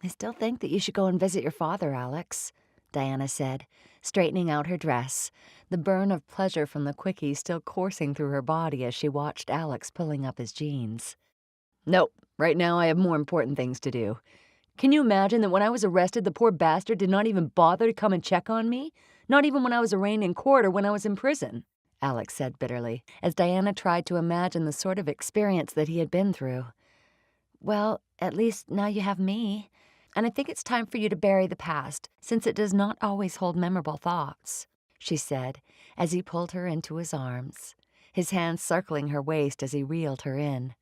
I still think that you should go and visit your father, Alex, Diana said, straightening out her dress, the burn of pleasure from the quickie still coursing through her body as she watched Alex pulling up his jeans. Nope, right now I have more important things to do. Can you imagine that when I was arrested, the poor bastard did not even bother to come and check on me? Not even when I was arraigned in court or when I was in prison, Alex said bitterly, as Diana tried to imagine the sort of experience that he had been through. Well, at least now you have me. And I think it's time for you to bury the past, since it does not always hold memorable thoughts, she said, as he pulled her into his arms, his hands circling her waist as he reeled her in.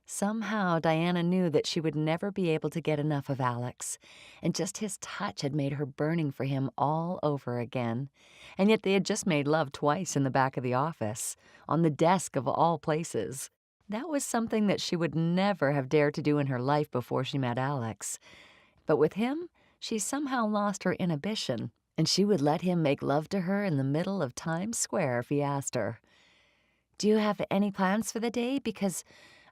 Somehow Diana knew that she would never be able to get enough of Alex, and just his touch had made her burning for him all over again. And yet they had just made love twice in the back of the office, on the desk of all places. That was something that she would never have dared to do in her life before she met Alex. But with him, she somehow lost her inhibition, and she would let him make love to her in the middle of Times Square if he asked her. Do you have any plans for the day? Because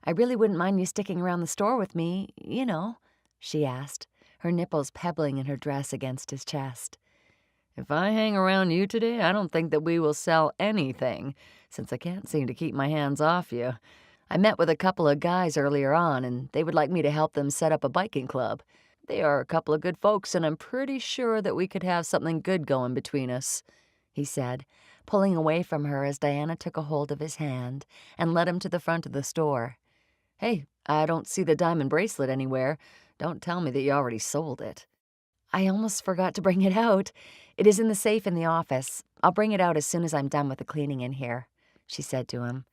I really wouldn't mind you sticking around the store with me, she asked, her nipples pebbling in her dress against his chest. If I hang around you today, I don't think that we will sell anything, since I can't seem to keep my hands off you. I met with a couple of guys earlier on, and they would like me to help them set up a biking club. They are a couple of good folks, and I'm pretty sure that we could have something good going between us, he said, pulling away from her as Diana took a hold of his hand and led him to the front of the store. Hey, I don't see the diamond bracelet anywhere. Don't tell me that you already sold it. I almost forgot to bring it out. It is in the safe in the office. I'll bring it out as soon as I'm done with the cleaning in here, she said to him.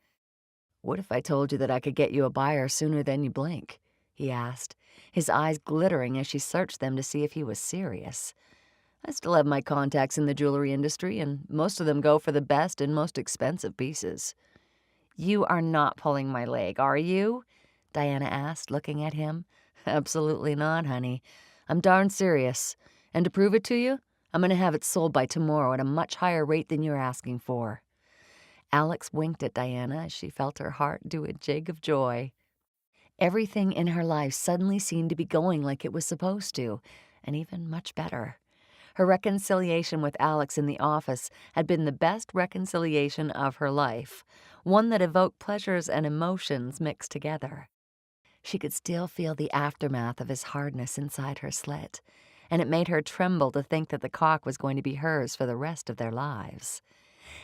What if I told you that I could get you a buyer sooner than you blink? He asked, his eyes glittering as she searched them to see if he was serious. I still have my contacts in the jewelry industry, and most of them go for the best and most expensive pieces. You are not pulling my leg, are you? Diana asked, looking at him. Absolutely not, honey. I'm darn serious. And to prove it to you, I'm going to have it sold by tomorrow at a much higher rate than you're asking for. Alex winked at Diana as she felt her heart do a jig of joy. Everything in her life suddenly seemed to be going like it was supposed to, and even much better. Her reconciliation with Alex in the office had been the best reconciliation of her life, one that evoked pleasures and emotions mixed together. She could still feel the aftermath of his hardness inside her slit, and it made her tremble to think that the cock was going to be hers for the rest of their lives.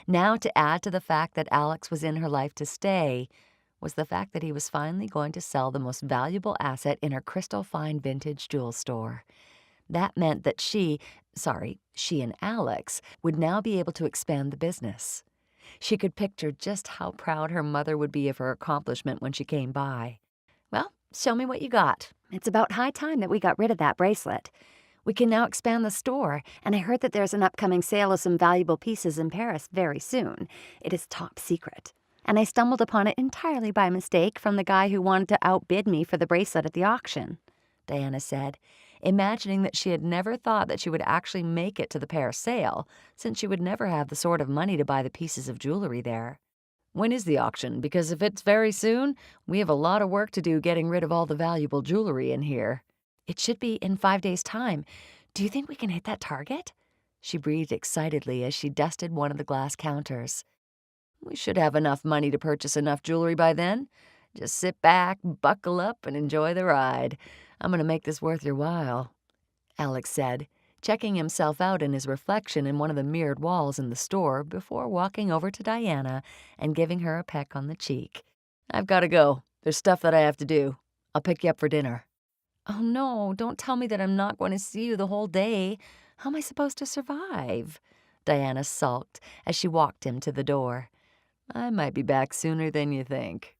Now, to add to the fact that Alex was in her life to stay, was the fact that he was finally going to sell the most valuable asset in her crystal fine vintage jewel store. That meant that she and Alex would now be able to expand the business. She could picture just how proud her mother would be of her accomplishment when she came by. Well, show me what you got. It's about high time that we got rid of that bracelet. We can now expand the store, and I heard that there's an upcoming sale of some valuable pieces in Paris very soon. It is top secret. And I stumbled upon it entirely by mistake from the guy who wanted to outbid me for the bracelet at the auction, Diana said, imagining that she had never thought that she would actually make it to the Paris sale, since she would never have the sort of money to buy the pieces of jewelry there. When is the auction? Because if it's very soon, we have a lot of work to do getting rid of all the valuable jewelry in here. It should be in 5 days' time. Do you think we can hit that target? She breathed excitedly as she dusted one of the glass counters. We should have enough money to purchase enough jewelry by then. Just sit back, buckle up, and enjoy the ride. I'm going to make this worth your while, Alex said, checking himself out in his reflection in one of the mirrored walls in the store before walking over to Diana and giving her a peck on the cheek. I've got to go. There's stuff that I have to do. I'll pick you up for dinner. Oh, no, don't tell me that I'm not going to see you the whole day. How am I supposed to survive? Diana sulked as she walked him to the door. I might be back sooner than you think.